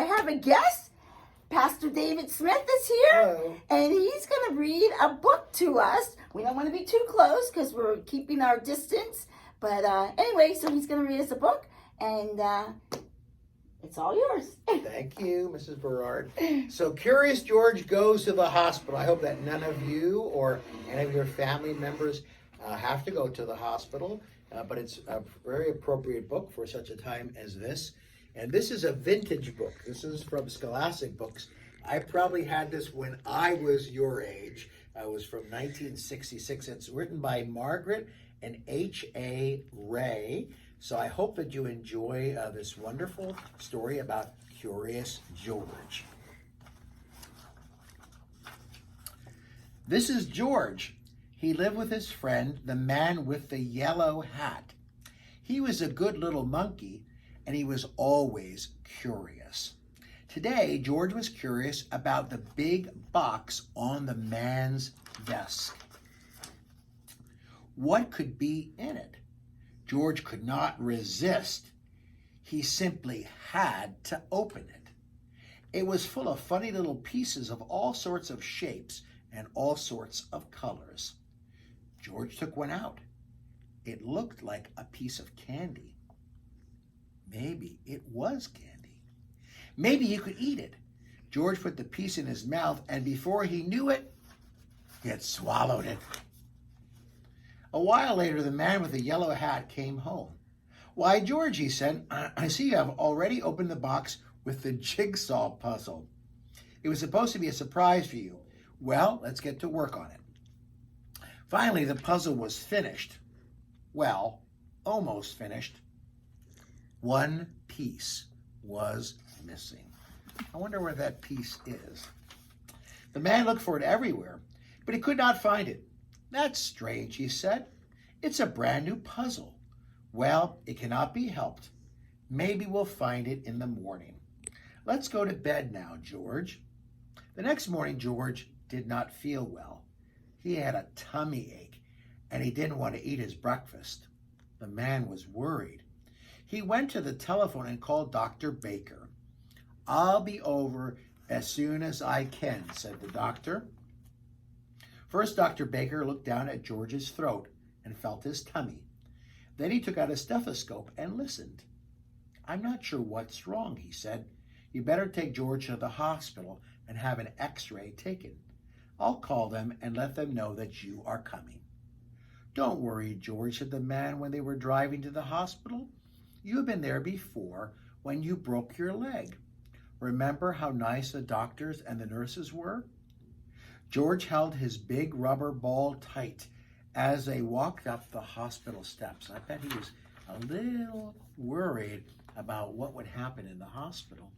I have a guest. Pastor David Smith is here. Hello. And he's going to read a book to us. We don't want to be too close because we're keeping our distance. But anyway, so he's going to read us a book. And it's all yours. Thank you, Mrs. Berard. So Curious George goes to the hospital. I hope that none of you or any of your family members have to go to the hospital. But it's a very appropriate book for such a time as this. And this is a vintage book. This is from Scholastic Books. I probably had this when I was your age. It was from 1966. It's written by Margaret and H.A. Ray. So I hope that you enjoy this wonderful story about Curious George. This is George. He lived with his friend, the man with the yellow hat. He was a good little monkey, and he was always curious. Today, George was curious about the big box on the man's desk. What could be in it? George could not resist. He simply had to open it. It was full of funny little pieces of all sorts of shapes and all sorts of colors. George took one out. It looked like a piece of candy. Maybe it was candy. Maybe he could eat it. George put the piece in his mouth, and before he knew it, he had swallowed it. A while later, the man with the yellow hat came home. "Why, George," he said, "I see you have already opened the box with the jigsaw puzzle. It was supposed to be a surprise for you. Well, let's get to work on it." Finally, the puzzle was finished. Well, almost finished. One piece was missing. I wonder where that piece is. The man looked for it everywhere, but he could not find it. "That's strange," he said. "It's a brand new puzzle. Well, it cannot be helped. Maybe we'll find it in the morning. Let's go to bed now, George." The next morning, George did not feel well. He had a tummy ache, and he didn't want to eat his breakfast. The man was worried. He went to the telephone and called Dr. Baker. "I'll be over as soon as I can," said the doctor. First, Dr. Baker looked down at George's throat and felt his tummy. Then he took out a stethoscope and listened. "I'm not sure what's wrong," he said. "You better take George to the hospital and have an x-ray taken. I'll call them and let them know that you are coming." "Don't worry, George," said the man when they were driving to the hospital. "You've been there before when you broke your leg. Remember how nice the doctors and the nurses were?" George held his big rubber ball tight as they walked up the hospital steps. I bet he was a little worried about what would happen in the hospital.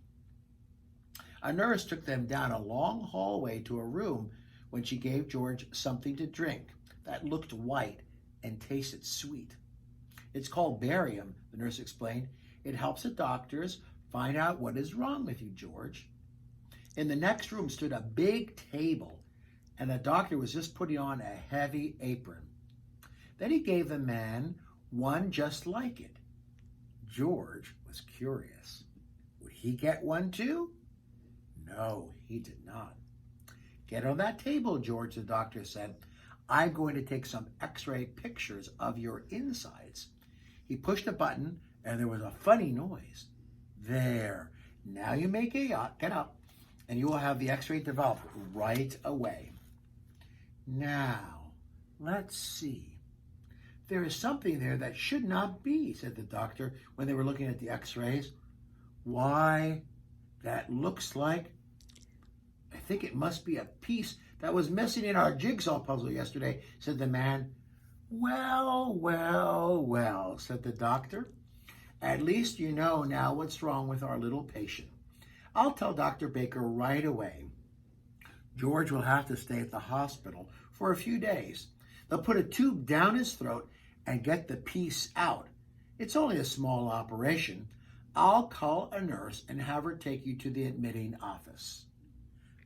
A nurse took them down a long hallway to a room when she gave George something to drink that looked white and tasted sweet. "It's called barium," the nurse explained. "It helps the doctors find out what is wrong with you, George." In the next room stood a big table, and the doctor was just putting on a heavy apron. Then he gave the man one just like it. George was curious. Would he get one too? No, he did not. "Get on that table, George," the doctor said. "I'm going to take some x-ray pictures of your insides." He pushed a button, and there was a funny noise. "There. Now you may get up, and you will have the x-ray developed right away." "Now, let's see. There is something there that should not be," said the doctor when they were looking at the x-rays. "Why, that looks like, I think it must be a piece that was missing in our jigsaw puzzle yesterday," said the man. "Well, well, well," said the doctor. "At least you know now what's wrong with our little patient. I'll tell Dr. Baker right away. George will have to stay at the hospital for a few days. They'll put a tube down his throat and get the piece out. It's only a small operation. I'll call a nurse and have her take you to the admitting office."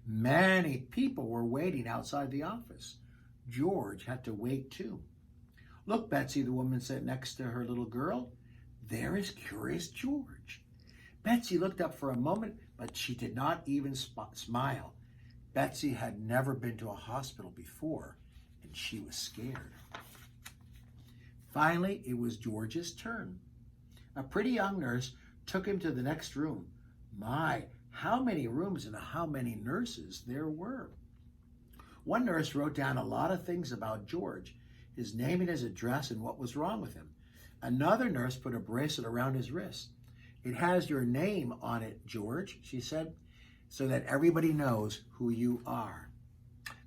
Many people were waiting outside the office. George had to wait too. "Look, Betsy," the woman said next to her little girl. "There is Curious George." Betsy looked up for a moment, but she did not even smile. Betsy had never been to a hospital before, and she was scared. Finally, it was George's turn. A pretty young nurse took him to the next room. My, how many rooms and how many nurses there were. One nurse wrote down a lot of things about George, his name and his address and what was wrong with him. Another nurse put a bracelet around his wrist. It has your name on it, George, she said, so that everybody knows who you are.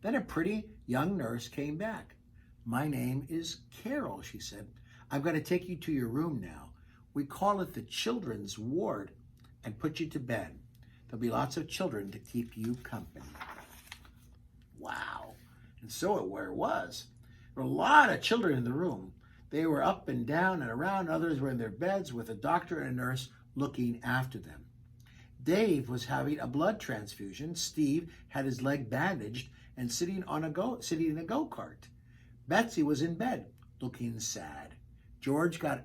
Then a pretty young nurse came back. My name is Carol, she said. I'm going to take you to your room now. We call it the children's ward and put you to bed. There'll be lots of children to keep you company. Wow. And so it was. There were a lot of children in the room. They were up and down and around. Others were in their beds with a doctor and a nurse looking after them. Dave was having a blood transfusion. Steve had his leg bandaged and sitting in a go-kart. Betsy was in bed, looking sad. George got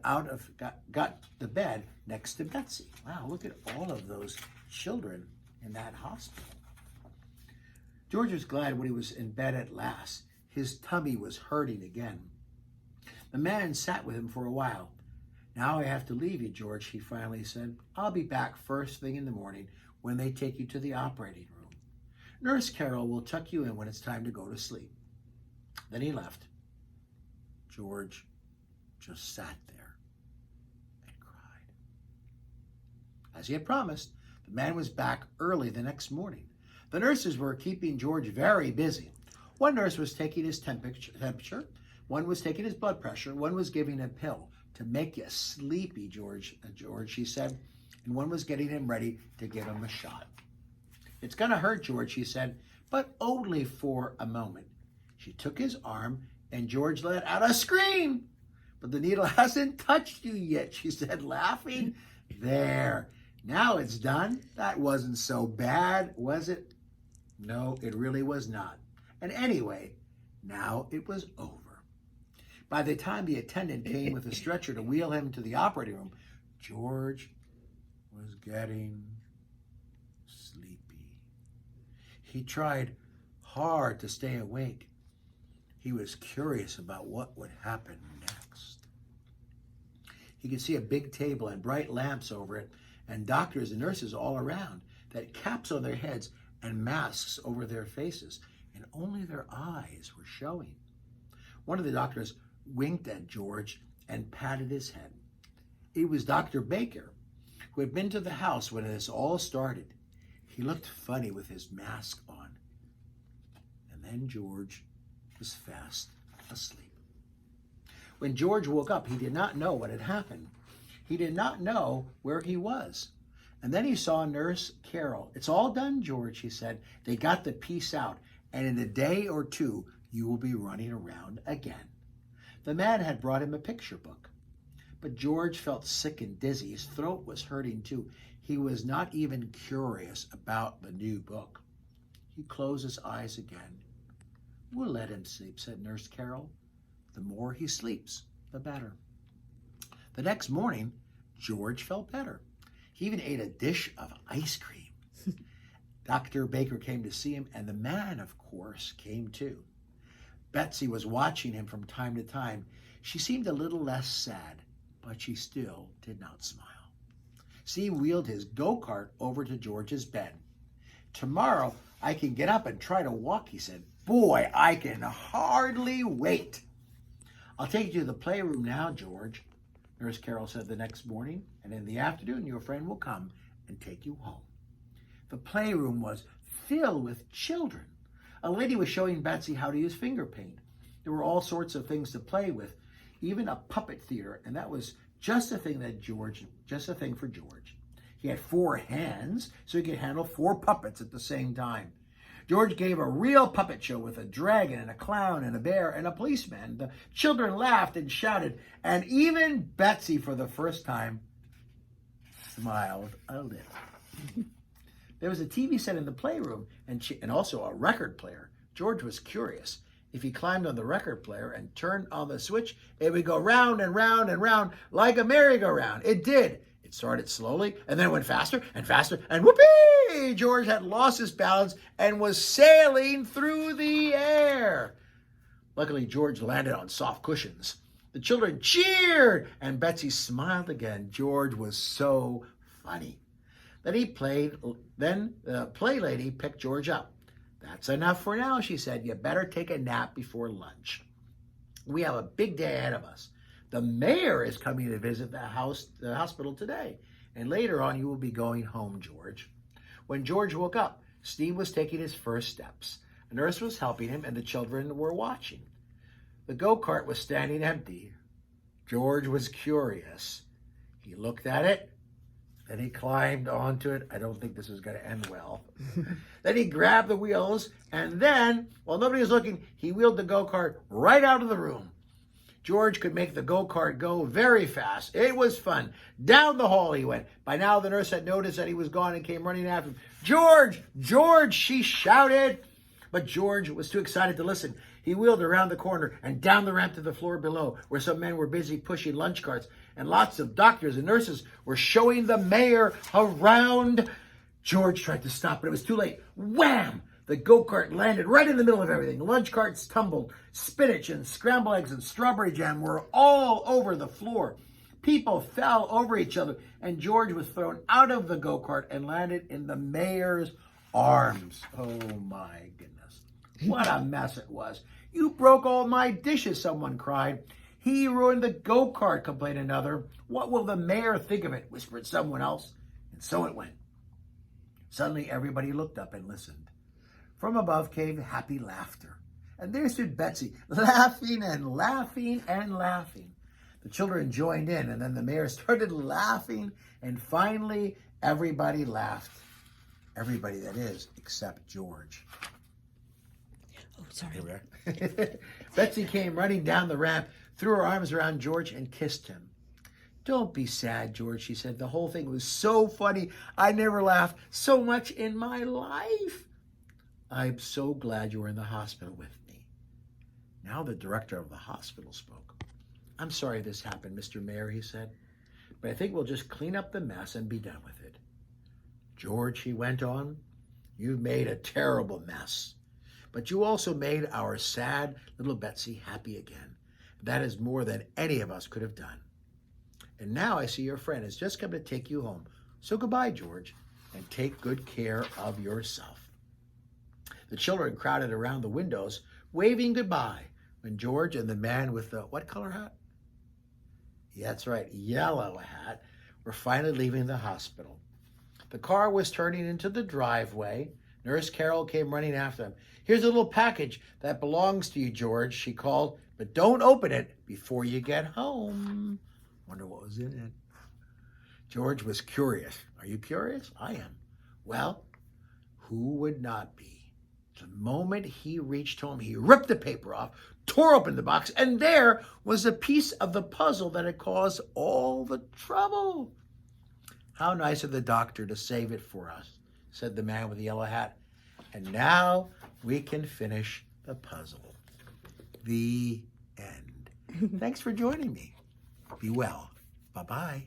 the bed next to Betsy. Wow, look at all of those children in that hospital. George was glad when he was in bed at last. His tummy was hurting again. The man sat with him for a while. Now I have to leave you, George, he finally said. I'll be back first thing in the morning when they take you to the operating room. Nurse Carol will tuck you in when it's time to go to sleep. Then he left. George just sat there and cried. As he had promised, the man was back early the next morning. The nurses were keeping George very busy. One nurse was taking his temperature, one was taking his blood pressure, one was giving him a pill to make you sleepy, George, she said, and one was getting him ready to give him a shot. It's going to hurt, George, she said, but only for a moment. She took his arm, and George let out a scream. But the needle hasn't touched you yet, she said, laughing. There. Now it's done. That wasn't so bad, was it? No, it really was not. And anyway, now it was over. By the time the attendant came with a stretcher to wheel him to the operating room, George was getting sleepy. He tried hard to stay awake. He was curious about what would happen next. He could see a big table and bright lamps over it, and doctors and nurses all around, that caps on their heads and masks over their faces, and only their eyes were showing. One of the doctors winked at George and patted his head. It was Dr. Baker, who had been to the house when this all started. He looked funny with his mask on. And then George was fast asleep. When George woke up, he did not know what had happened. He did not know where he was. And then he saw Nurse Carol. It's all done, George, he said. They got the piece out, and in a day or two, you will be running around again. The man had brought him a picture book. But George felt sick and dizzy. His throat was hurting too. He was not even curious about the new book. He closed his eyes again. We'll let him sleep, said Nurse Carol. The more he sleeps, the better. The next morning, George felt better. He even ate a dish of ice cream. Dr. Baker came to see him, and the man, of course, came too. Betsy was watching him from time to time. She seemed a little less sad, but she still did not smile. Steve wheeled his go-kart over to George's bed. Tomorrow, I can get up and try to walk, he said. Boy, I can hardly wait. I'll take you to the playroom now, George, Nurse Carol said the next morning, and in the afternoon, your friend will come and take you home. The playroom was filled with children. A lady was showing Betsy how to use finger paint. There were all sorts of things to play with, even a puppet theater, and that was just a thing for George. He had 4 hands, so he could handle 4 puppets at the same time. George gave a real puppet show with a dragon and a clown and a bear and a policeman. The children laughed and shouted, and even Betsy, for the first time, smiled a little. There was a TV set in the playroom and also a record player. George was curious. If he climbed on the record player and turned on the switch, it would go round and round and round like a merry-go-round. It did. It It started slowly, and then it went faster and faster, and whoopee! George had lost his balance and was sailing through the air. Luckily, George landed on soft cushions. The children cheered, and Betsy smiled again. George was so funny. Then the play lady picked George up. That's enough for now, she said. You better take a nap before lunch. We have a big day ahead of us. The mayor is coming to visit the hospital today, and later on you will be going home, George. When George woke up, Steve was taking his first steps. A nurse was helping him, and the children were watching. The go-kart was standing empty. George was curious. He looked at it, then he climbed onto it. I don't think this is going to end well. Then he grabbed the wheels, and then, while nobody was looking, he wheeled the go-kart right out of the room. George could make the go-kart go very fast. It was fun. Down the hall he went. By now, the nurse had noticed that he was gone and came running after him. George! George! She shouted. But George was too excited to listen. He wheeled around the corner and down the ramp to the floor below, where some men were busy pushing lunch carts, and lots of doctors and nurses were showing the mayor around. George tried to stop, but it was too late. Wham! The go-kart landed right in the middle of everything. Lunch carts tumbled. Spinach and scrambled eggs and strawberry jam were all over the floor. People fell over each other, and George was thrown out of the go-kart and landed in the mayor's arms. Oh, my goodness. What a mess it was. You broke all my dishes, someone cried. He ruined the go-kart, complained another. What will the mayor think of it, whispered someone else. And so it went. Suddenly, everybody looked up and listened. From above came happy laughter. And there stood Betsy, laughing and laughing and laughing. The children joined in, and then the mayor started laughing, and finally, everybody laughed. Everybody, that is, except George. Oh, sorry. Here we are. Betsy came running down the ramp, threw her arms around George, and kissed him. Don't be sad, George, she said. The whole thing was so funny. I never laughed so much in my life. I'm so glad you were in the hospital with me. Now the director of the hospital spoke. I'm sorry this happened, Mr. Mayor, he said, but I think we'll just clean up the mess and be done with it. George, he went on, you've made a terrible mess, but you also made our sad little Betsy happy again. That is more than any of us could have done. And now I see your friend has just come to take you home. So goodbye, George, and take good care of yourself. The children crowded around the windows, waving goodbye, when George and the man with the, what color hat? Yeah, that's right, yellow hat, were finally leaving the hospital. The car was turning into the driveway. Nurse Carol came running after them. Here's a little package that belongs to you, George, she called, but don't open it before you get home. Wonder what was in it. George was curious. Are you curious? I am. Well, who would not be? The moment he reached home, he ripped the paper off, tore open the box, and there was a piece of the puzzle that had caused all the trouble. How nice of the doctor to save it for us, said the man with the yellow hat. And now we can finish the puzzle. The end. Thanks for joining me. Be well. Bye-bye.